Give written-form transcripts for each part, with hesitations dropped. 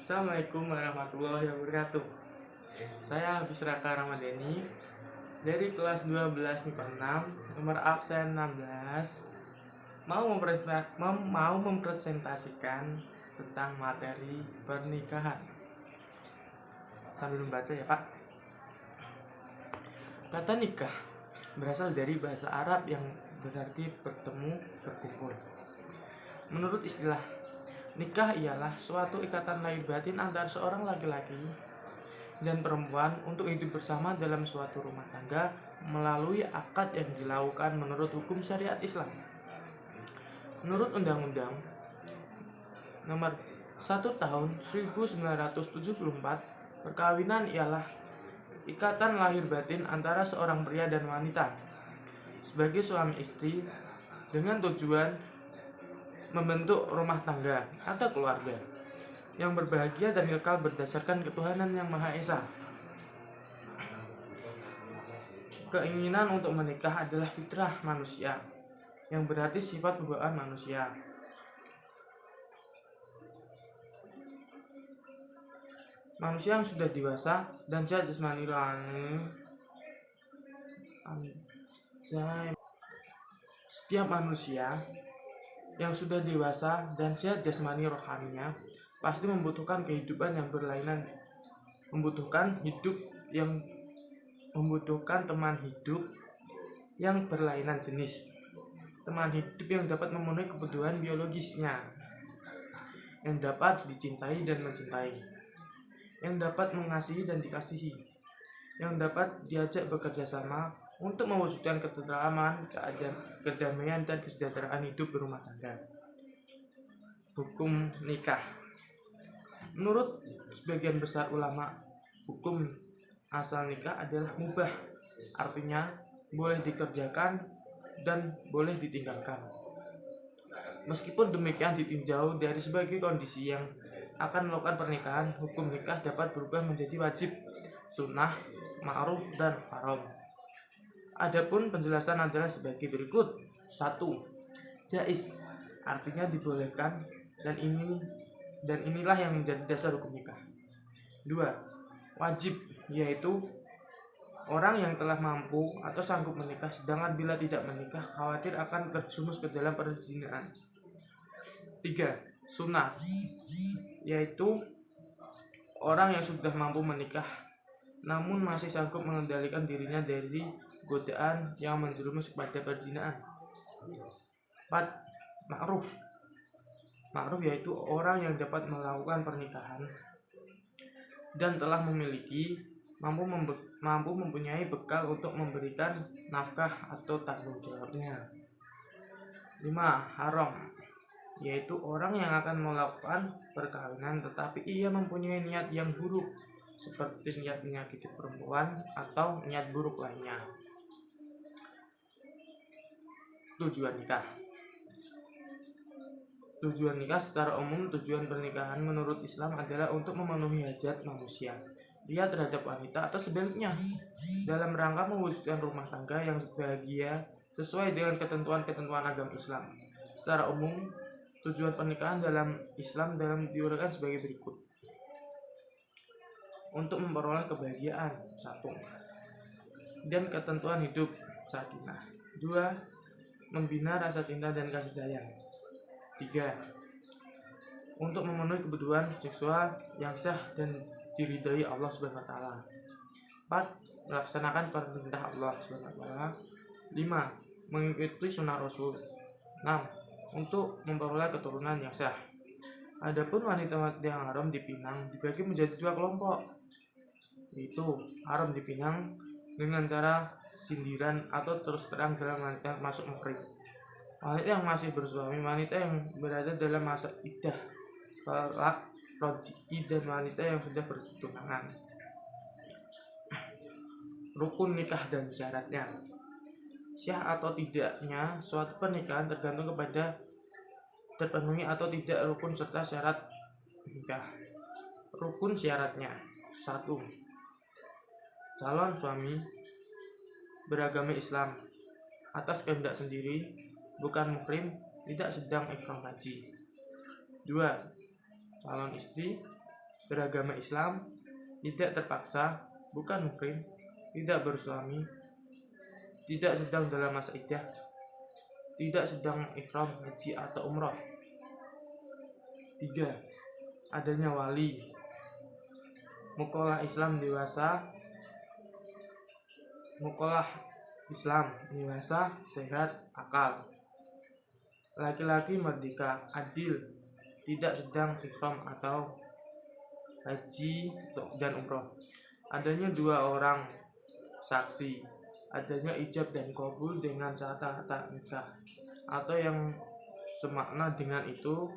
Assalamualaikum warahmatullahi wabarakatuh. Saya Hafiz Raka Ramadhani dari kelas 12 MIPA 6, nomor absen 16, mau mempresentasikan tentang materi pernikahan. Sambil membaca ya Pak. Kata nikah berasal dari bahasa Arab yang berarti bertemu, berkumpul. Menurut istilah, nikah ialah suatu ikatan lahir batin antara seorang laki-laki dan perempuan untuk hidup bersama dalam suatu rumah tangga melalui akad yang dilakukan menurut hukum syariat Islam. Menurut Undang-Undang Nomor 1 Tahun 1974, perkawinan ialah ikatan lahir batin antara seorang pria dan wanita sebagai suami istri dengan tujuan membentuk rumah tangga atau keluarga yang berbahagia dan kekal berdasarkan ketuhanan yang Maha Esa. Keinginan untuk menikah adalah fitrah manusia, yang berarti sifat bawaan manusia. Manusia yang sudah dewasa dan sehat jasmani rohani. Setiap manusia yang sudah dewasa dan sehat jasmani rohaninya pasti membutuhkan kehidupan yang berlainan, membutuhkan teman hidup yang berlainan jenis, teman hidup yang dapat memenuhi kebutuhan biologisnya, yang dapat dicintai dan mencintai, yang dapat mengasihi dan dikasihi, yang dapat diajak bekerja sama untuk mewujudkan ketentraman, kedamaian, dan kesejahteraan hidup berumah tangga. Hukum nikah. Menurut sebagian besar ulama, hukum asal nikah adalah mubah, artinya boleh dikerjakan dan boleh ditinggalkan. Meskipun demikian, ditinjau dari sebagai kondisi yang akan melakukan pernikahan, hukum nikah dapat berubah menjadi wajib, sunnah, ma'ruf, dan haram. Adapun penjelasan adalah sebagai berikut. 1. Jaiz, artinya dibolehkan, dan inilah yang menjadi dasar hukum nikah. 2. Wajib, yaitu orang yang telah mampu atau sanggup menikah, sedangkan bila tidak menikah khawatir akan terjerumus ke dalam perzinahan. 3. Sunnah, yaitu orang yang sudah mampu menikah namun masih sanggup mengendalikan dirinya dari godaan yang menjerumus kepada perzinahan. 4. Ma'ruf, yaitu orang yang dapat melakukan pernikahan dan telah mampu mempunyai bekal untuk memberikan nafkah atau tanggung jawabnya. 5. Haram, yaitu orang yang akan melakukan perkawinan tetapi ia mempunyai niat yang buruk, seperti niat menyakiti perempuan atau niat buruk lainnya. Tujuan nikah. Tujuan nikah secara umum, tujuan pernikahan menurut Islam adalah untuk memenuhi hajat manusia, pria terhadap wanita atau sebaliknya, dalam rangka mewujudkan rumah tangga yang bahagia sesuai dengan ketentuan-ketentuan agama Islam. Secara umum, tujuan pernikahan dalam Islam diuraikan sebagai berikut. Untuk memperoleh kebahagiaan, 1. Dan ketentuan hidup sakinah. 2. Membina rasa cinta dan kasih sayang. 3. Untuk memenuhi kebutuhan seksual yang sah dan diridhai Allah Subhanahu wa taala. 4. Melaksanakan perintah Allah Subhanahu wa taala. 5. Mengikuti sunnah Rasul. 6. Untuk memperoleh keturunan yang sah. Adapun wanita-wanita yang haram dipinang dibagi menjadi 2 kelompok, yaitu haram dipinang dengan cara sindiran atau terus terang dalam wanita masuk muhrim, wanita yang masih bersuami, wanita yang berada dalam masa iddah talak raj'i, dan wanita yang sudah bertunangan. Rukun nikah dan syaratnya. Sah atau tidaknya suatu pernikahan tergantung kepada terpenuhi atau tidak rukun serta syarat nikah. Rukun syaratnya. 1. Calon suami beragama Islam atas kehendak sendiri, bukan muhrim, tidak sedang ihram haji. 2. Calon istri beragama Islam, tidak terpaksa, bukan muhrim, tidak bersuami, tidak sedang dalam masa iddah, tidak sedang ihram haji atau umrah. 3. Adanya wali, mukolah Islam dewasa, sehat, akal. Laki-laki merdeka, adil, tidak sedang ihram atau haji dan umroh. Adanya 2 orang saksi, adanya ijab dan qabul dengan syarat nikah, atau yang semakna dengan itu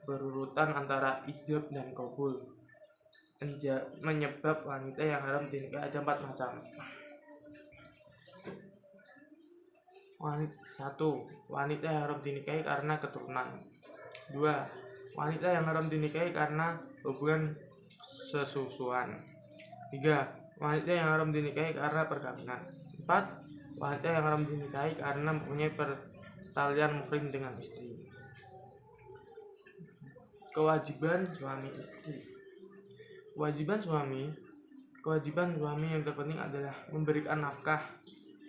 berurutan antara ijab dan qabul. Menyebab wanita yang haram dinikahi ada 4 macam. 1. Wanita yang haram dinikahi karena keturunan. 2. Wanita yang haram dinikahi karena hubungan sesusuan. 3. Wanita yang haram dinikahi karena perkawinan. 4. Wanita yang haram dinikahi karena mempunyai pertalian muhrim dengan istri. Kewajiban suami istri. Kewajiban suami yang terpenting adalah memberikan nafkah,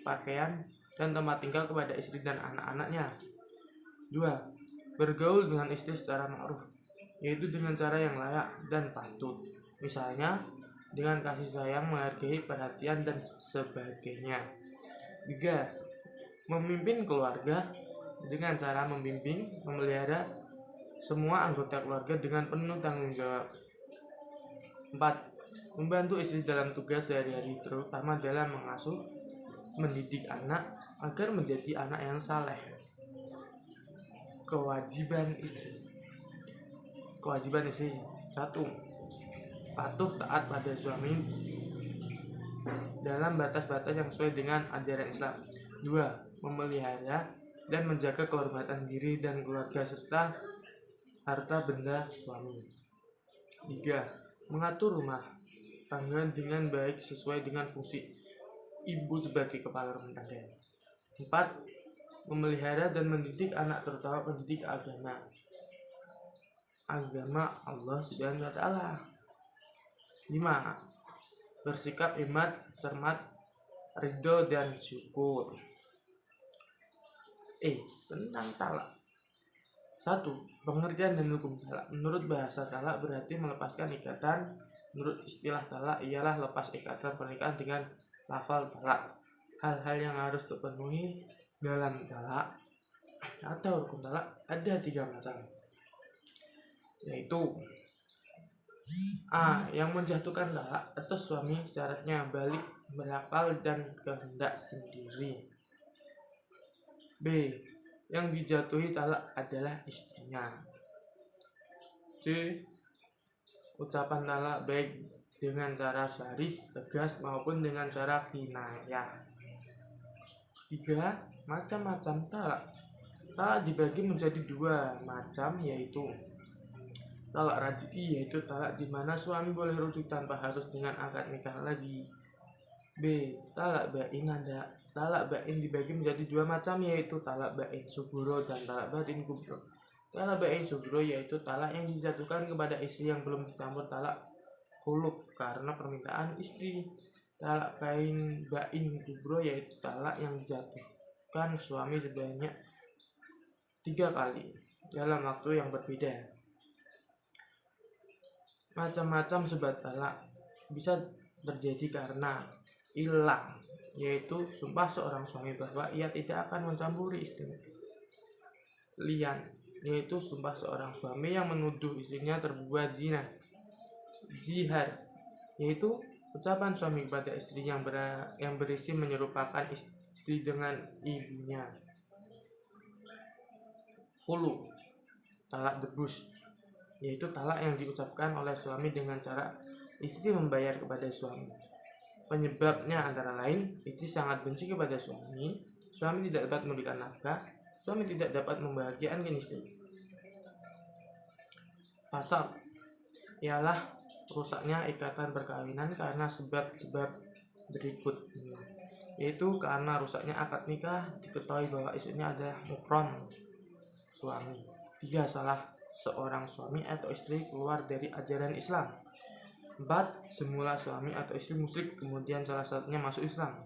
pakaian, dan tempat tinggal kepada istri dan anak-anaknya. 2. Bergaul dengan istri secara ma'ruf, yaitu dengan cara yang layak dan patut, misalnya dengan kasih sayang, menghargai, perhatian, dan sebagainya. 3. Memimpin keluarga dengan cara membimbing, memelihara semua anggota keluarga dengan penuh tanggung jawab. 4. Membantu istri dalam tugas sehari-hari, terutama dalam mengasuh, mendidik anak agar menjadi anak yang saleh. Kewajiban istri. 1. Patuh taat pada suami dalam batas-batas yang sesuai dengan ajaran Islam. 2. Memelihara dan menjaga kehormatan diri dan keluarga serta harta benda suami. 3. Mengatur rumah tangga dengan baik sesuai dengan fungsi ibu sebagai kepala rumah tangga. 4. Memelihara dan mendidik anak, terutama pendidik agama Allah Subhanahu wa taala. 5. Bersikap hemat, cermat, ridho dan syukur. Tentang talak. 1. Pengertian dan hukum talak. Menurut bahasa talak berarti melepaskan ikatan. Menurut istilah talak ialah lepas ikatan pernikahan dengan lafal talak. Hal-hal yang harus terpenuhi dalam talak atau hukum talak ada 3 macam, yaitu A. Yang menjatuhkan talak atas suami, syaratnya balik, berakal, dan kehendak sendiri. B. Yang dijatuhi talak adalah istrinya. C. Ucapan talak baik dengan cara syarih, tegas, maupun dengan cara kinayah. 3. Macam-macam talak. Talak dibagi menjadi 2 macam, yaitu talak raj'i, yaitu talak di mana suami boleh rujuk tanpa harus dengan akad nikah lagi. B. Talak bain. Talak bain dibagi menjadi 2 macam, yaitu talak bain sugro dan talak bain kubro. Talak bain sugro yaitu talak yang dijatuhkan kepada istri yang belum dicampur talak khuluk karena permintaan istri. Talak bain kubro yaitu talak yang dijatuhkan suami sebanyak 3 kali dalam waktu yang berbeda. Macam-macam sebab talak bisa terjadi karena ilah, yaitu sumpah seorang suami bahwa ia tidak akan mencampuri istri. Lian, yaitu sumpah seorang suami yang menuduh istrinya terbuat zina. Zihar, yaitu ucapan suami kepada istri yang berisi menyerupakan istri dengan ibunya. Khulu, talak debus, yaitu talak yang diucapkan oleh suami dengan cara istri membayar kepada suami. Penyebabnya antara lain istri sangat benci kepada suami tidak dapat memberikan nafkah, suami tidak dapat membahagiakan istri. Fasad ialah rusaknya ikatan perkawinan karena sebab-sebab berikut ini, yaitu karena rusaknya akad nikah, diketahui bahwa istrinya adalah muhram suami. 3. Salah seorang suami atau istri keluar dari ajaran Islam. 4. Semula suami atau istri musyrik, kemudian salah satunya masuk Islam.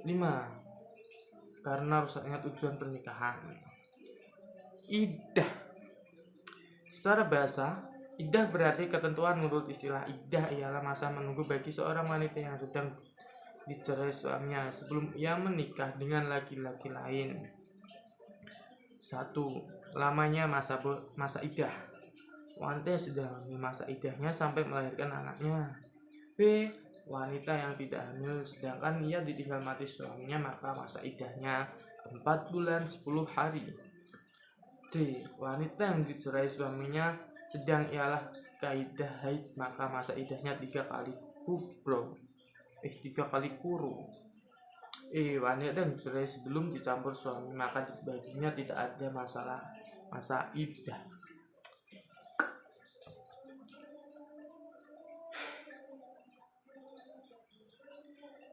5. Karena rusaknya tujuan pernikahan. Iddah. Secara bahasa, iddah berarti ketentuan. Menurut istilah iddah ialah masa menunggu bagi seorang wanita yang sedang dicerai suaminya sebelum ia menikah dengan laki-laki lain. 1. Lamanya masa iddah. Wanita yang sudah hamil masa iddahnya sampai melahirkan anaknya. B. Wanita yang tidak hamil sedangkan ia ditinggal mati suaminya, maka masa iddahnya 4 bulan 10 hari. C. Wanita yang dicerai suaminya sedang ialah kaidah haid, maka masa iddahnya 3 kali kuru. E. Wanita yang dicerai sebelum dicampur suami, maka baginya tidak ada masalah masa iddah.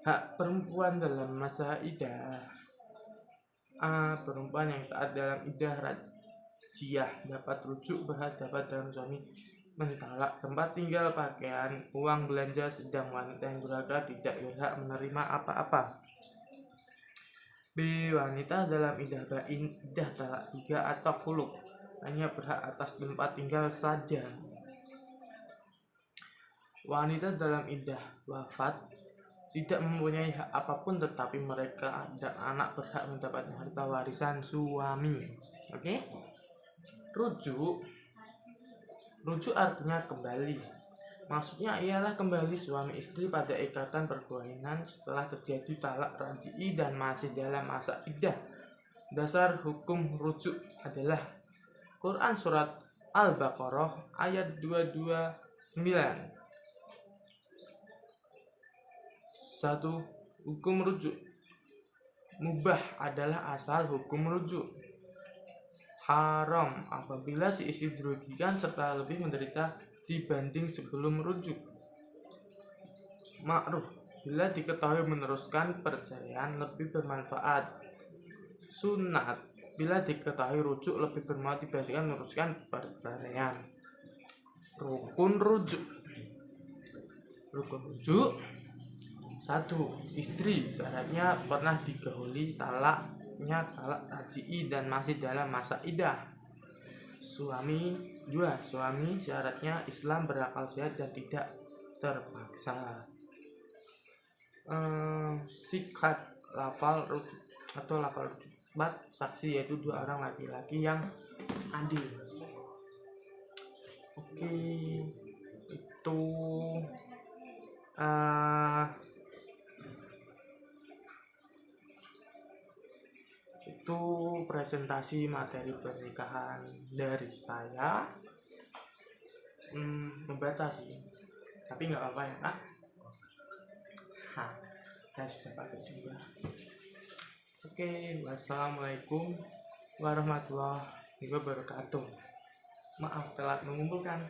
Hak perempuan dalam masa iddah. A. Perempuan yang taat dalam iddah rajiyah dapat rujuk berhadapan dalam suami mentalak, tempat tinggal, pakaian, uang belanja, sedang wanita yang durhaka tidak berhak menerima apa-apa. B. Wanita dalam iddah bain, iddah talak 3 atau khuluk, hanya berhak atas tempat tinggal saja. Wanita dalam iddah wafat tidak mempunyai hak apapun, tetapi mereka dan anak berhak mendapatkan harta warisan suami. Oke? Rujuk artinya kembali. Maksudnya ialah kembali suami istri pada ikatan perkawinan setelah terjadi talak raj'i dan masih dalam masa iddah. Dasar hukum rujuk adalah Quran surat Al-Baqarah ayat 229. 1. Hukum rujuk. Mubah adalah asal hukum rujuk. Haram apabila si istri dirugikan serta lebih menderita dibanding sebelum rujuk. Makruh bila diketahui meneruskan perceraian lebih bermanfaat. Sunat bila diketahui rujuk lebih bermanfaat dibandingkan meneruskan perceraian. Rukun rujuk. 1. Istri syaratnya pernah digauli talaknya talak raj'i dan masih dalam masa iddah. Suami syaratnya Islam, berakal sehat dan tidak terpaksa. Sikat lafal rujuk atau lafal rujuk. 4. Saksi yaitu 2 orang laki-laki yang adil. Oke, itu presentasi materi pernikahan dari saya. Membaca sih, tapi nggak apa-apa ya kak. Saya sudah pakai juga. Oke, wassalamualaikum warahmatullahi wabarakatuh. Maaf telat mengumpulkan.